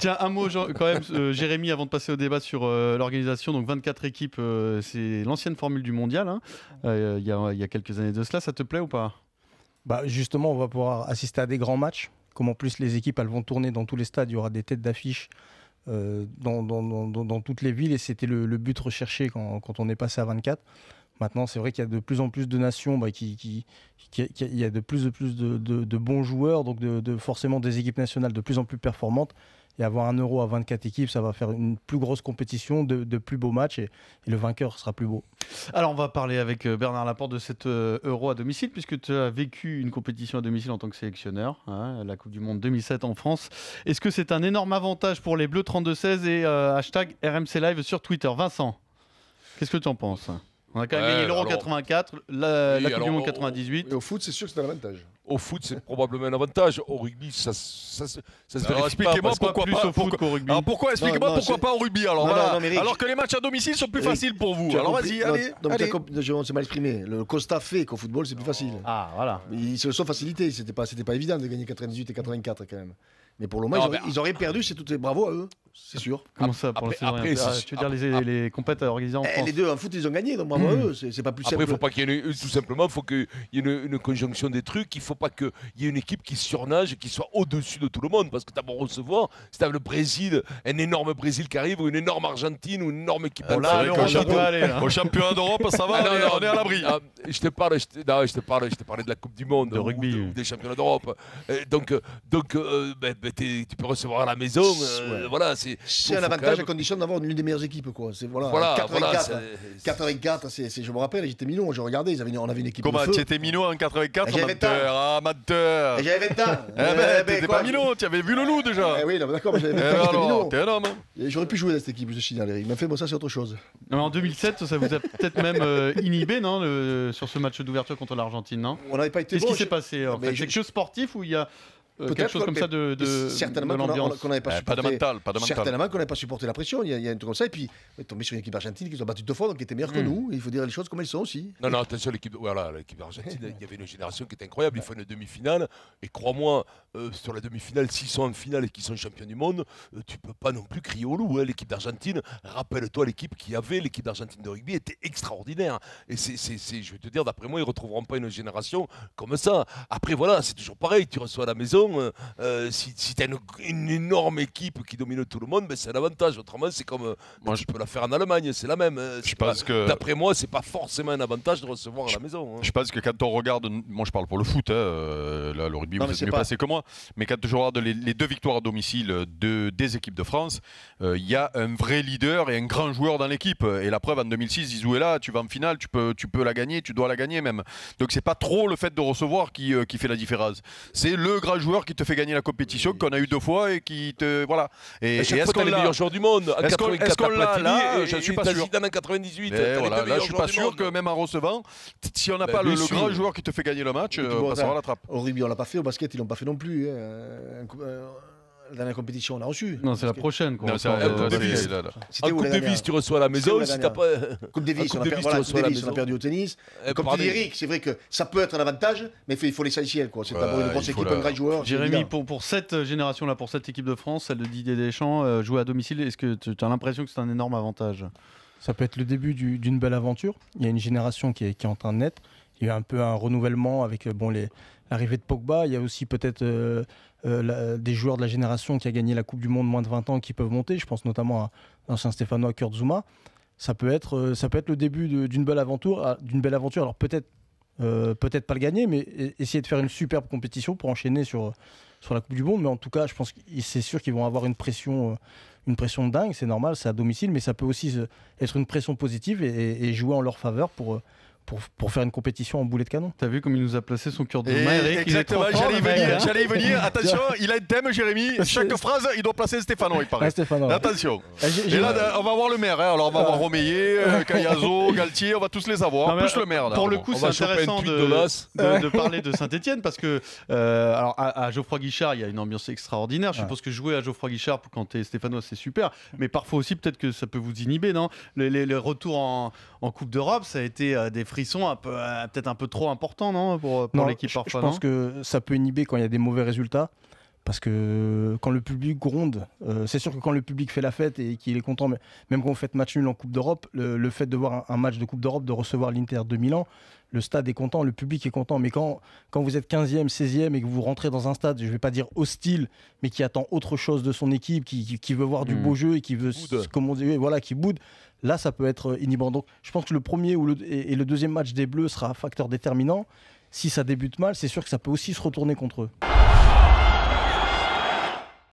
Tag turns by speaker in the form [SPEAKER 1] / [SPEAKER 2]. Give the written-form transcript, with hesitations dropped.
[SPEAKER 1] Tiens, un mot quand même, Jérémy, avant de passer au débat sur l'organisation. Donc 24 équipes, c'est l'ancienne formule du mondial, hein, il y a quelques années de cela. Ça te plaît ou pas?
[SPEAKER 2] Justement, on va pouvoir assister à des grands matchs. Comme en plus les équipes elles vont tourner dans tous les stades, il y aura des têtes d'affiche dans toutes les villes. Et c'était le but recherché quand on est passé à 24. Maintenant, c'est vrai qu'il y a de plus en plus de nations, il y a de plus en plus de bons joueurs, donc forcément des équipes nationales de plus en plus performantes. Et avoir un Euro à 24 équipes, ça va faire une plus grosse compétition, de plus beaux matchs, et le vainqueur sera plus beau.
[SPEAKER 1] Alors, on va parler avec Bernard Laporte de cet Euro à domicile, puisque tu as vécu une compétition à domicile en tant que sélectionneur, hein, la Coupe du Monde 2007 en France. Est-ce que c'est un énorme avantage pour les Bleus 32-16 et hashtag RMC Live sur Twitter? Vincent, qu'est-ce que tu en penses? On a quand même gagné l'Euro 84, la Coupe du Monde 98.
[SPEAKER 3] Et au foot, c'est sûr que c'est un avantage.
[SPEAKER 4] Au foot, c'est probablement un avantage. Au rugby, ça se vérifie.
[SPEAKER 5] Expliquez-moi pourquoi
[SPEAKER 1] plus
[SPEAKER 5] pas.
[SPEAKER 1] au foot qu'au rugby.
[SPEAKER 5] Alors pourquoi Expliquez-moi pourquoi pas au rugby alors.
[SPEAKER 3] Non,
[SPEAKER 5] Voilà.
[SPEAKER 3] non, mais Eric,
[SPEAKER 5] alors que les matchs à domicile sont plus faciles pour vous. Alors vas-y, allez.
[SPEAKER 3] On s'est mal exprimé. Le constat fait qu'au football, c'est plus facile.
[SPEAKER 1] Ah, voilà.
[SPEAKER 3] Ils se le sont facilités. C'était pas évident de gagner 98 et 84 quand même. Mais pour le moment, ils auraient perdu. C'est tout. Bravo à eux, c'est sûr.
[SPEAKER 1] Comment ça pour
[SPEAKER 4] après,
[SPEAKER 1] tu veux dire les compètes organisées en France?
[SPEAKER 3] Les deux en foot, ils ont gagné. Donc bravo à eux. C'est pas plus simple.
[SPEAKER 4] Après, il faut pas qu'il y ait tout simplement, il faut qu'il y ait une conjonction des trucs. Il faut pas qu'il y ait une équipe qui surnage et qui soit au-dessus de tout le monde. Parce que tu as beau recevoir, si tu as le Brésil, un énorme Brésil qui arrive, ou une énorme Argentine, ou une énorme équipe.
[SPEAKER 5] Au championnat d'Europe, ça va, on est à l'abri.
[SPEAKER 4] Je te parlais de la Coupe du Monde,
[SPEAKER 1] de rugby,
[SPEAKER 4] ou des championnats d'Europe. Donc, tu peux recevoir à la maison. Voilà,
[SPEAKER 3] c'est un avantage à condition d'avoir l'une des meilleures équipes, quoi. C'est 84, je me rappelle, j'étais minot, je regardais, on avait une équipe.
[SPEAKER 5] Comment
[SPEAKER 3] de feu.
[SPEAKER 5] tu étais minot en 84?
[SPEAKER 3] Amateur. J'avais 20 ans.
[SPEAKER 5] T'étais pas minot, tu avais vu le loup déjà.
[SPEAKER 3] Oui, d'accord, mais j'avais 20 ans, j'étais minot.
[SPEAKER 5] T'es un homme.
[SPEAKER 3] J'aurais pu jouer dans cette équipe, je signale, Eric. Mais fait, ça, c'est autre chose.
[SPEAKER 1] Non, mais en 2007, ça vous a peut-être même inhibé, non, sur ce match d'ouverture contre l'Argentine, non?
[SPEAKER 3] On n'avait pas été.
[SPEAKER 1] Qu'est-ce qui s'est passé en fait? C'est que sportif ou il y a quelque chose comme ça de
[SPEAKER 3] certainement
[SPEAKER 1] l'ambiance
[SPEAKER 3] qu'on n'avait pas supporté.
[SPEAKER 5] Pas de mental.
[SPEAKER 3] Certainement qu'on n'avait pas supporté la pression. Il y a un truc comme ça. Et puis, on est tombé sur une équipe argentine qui nous a battu 2 fois, donc qui était meilleure que nous. Il faut dire les choses comme elles sont aussi.
[SPEAKER 4] Non, attention, l'équipe argentine, il y avait une génération qui était incroyable. Ils font une demi-finale. Et crois-moi, sur la demi-finale, s'ils sont en finale et qu'ils sont champions du monde, tu peux pas non plus crier au loup. L'équipe d'Argentine, rappelle-toi l'équipe qu'il y avait. L'équipe d'Argentine de rugby était extraordinaire. Et je vais te dire, d'après moi, ils ne retrouveront pas une génération comme ça. Après, voilà, c'est toujours pareil. Tu reçois à la maison. Si tu as une énorme équipe qui domine tout le monde, c'est un avantage. Autrement, c'est comme tu peux la faire en Allemagne, c'est la même. D'après moi, c'est pas forcément un avantage de recevoir à la maison.
[SPEAKER 5] Je pense que quand on regarde, moi je parle pour le foot, là, le rugby vous êtes mieux placé que moi, mais quand je regarde les 2 victoires à domicile des équipes de France, il y a un vrai leader et un grand joueur dans l'équipe. Et la preuve, en 2006, Zizou est là, tu vas en finale, tu peux la gagner, tu dois la gagner même. Donc c'est pas trop le fait de recevoir qui fait la différence. C'est le grand joueur qui te fait gagner la compétition qu'on a eu 2 fois et qui te voilà.
[SPEAKER 4] Et est-ce qu'on est les meilleurs joueurs du monde?
[SPEAKER 5] Est-ce qu'on l'a là? Je suis pas sûr.
[SPEAKER 4] En 98.
[SPEAKER 5] Voilà, là, je suis pas sûr que même en recevant, si on n'a pas le grand joueur qui te fait gagner le match, on passera la trappe.
[SPEAKER 3] Au rugby, on l'a pas fait. Au basket, ils l'ont pas fait non plus. Dans la compétition, on a reçu.
[SPEAKER 1] Non, c'est la prochaine.
[SPEAKER 4] Coupe Davis, tu reçois à la maison. Si t'as pas
[SPEAKER 3] Coupe Davis, on a perdu au tennis. Comme tu dis, Eric, c'est vrai que ça peut être un avantage, mais il faut l'essentiel. C'est d'avoir une grosse équipe, un grand joueur.
[SPEAKER 1] Jérémy, pour cette génération-là, pour cette équipe de France, celle de Didier Deschamps, jouer à domicile, est-ce que tu as l'impression que c'est un énorme avantage?
[SPEAKER 2] Ça peut être le début d'une belle aventure. Il y a une génération qui est en train de naître. Il y a eu un peu un renouvellement avec l'arrivée de Pogba. Il y a aussi peut-être des joueurs de la génération qui a gagné la Coupe du Monde moins de 20 ans qui peuvent monter. Je pense notamment à l'ancien Stéphanois Kurt Zouma. Ça peut être le début d'une belle aventure. Alors peut-être pas le gagner, mais essayer de faire une superbe compétition pour enchaîner sur la Coupe du Monde. Mais en tout cas, je pense que c'est sûr qu'ils vont avoir une pression de dingue. C'est normal, c'est à domicile, mais ça peut aussi être une pression positive et jouer en leur faveur pour faire une compétition en boulet de canon.
[SPEAKER 1] T'as vu comme il nous a placé son cœur de main, Eric?
[SPEAKER 5] Exactement, j'allais y venir. Attention, il a un thème, Jérémy. Chaque phrase, il doit placer Stéphano, il paraît. Attention. Et là, on va voir le maire. Alors, on va voir Romeyer, Cayazo, Galtier, on va tous les avoir. Plus le maire.
[SPEAKER 1] Pour le coup, c'est intéressant de parler de Saint-Etienne parce que alors à Geoffroy Guichard, il y a une ambiance extraordinaire. Je suppose que jouer à Geoffroy Guichard quand t'es Stéphano, c'est super. Mais parfois aussi, peut-être que ça peut vous inhiber, non? Les retours en Coupe d'Europe, ça a été des frissons peut-être un peu trop importants, non, pour l'équipe parfois.
[SPEAKER 2] Je pense que ça peut inhiber quand il y a des mauvais résultats. Parce que quand le public gronde, c'est sûr que quand le public fait la fête et qu'il est content, mais même quand vous faites match nul en Coupe d'Europe, le fait de voir un match de Coupe d'Europe, de recevoir l'Inter de Milan, le stade est content, le public est content. Mais quand vous êtes 15e, 16e et que vous rentrez dans un stade, je ne vais pas dire hostile, mais qui attend autre chose de son équipe, qui veut voir du beau jeu et qui veut, comme on dit, voilà, qui boude, là, ça peut être inhibant. Donc, je pense que le premier et le deuxième match des Bleus sera un facteur déterminant. Si ça débute mal, c'est sûr que ça peut aussi se retourner contre eux.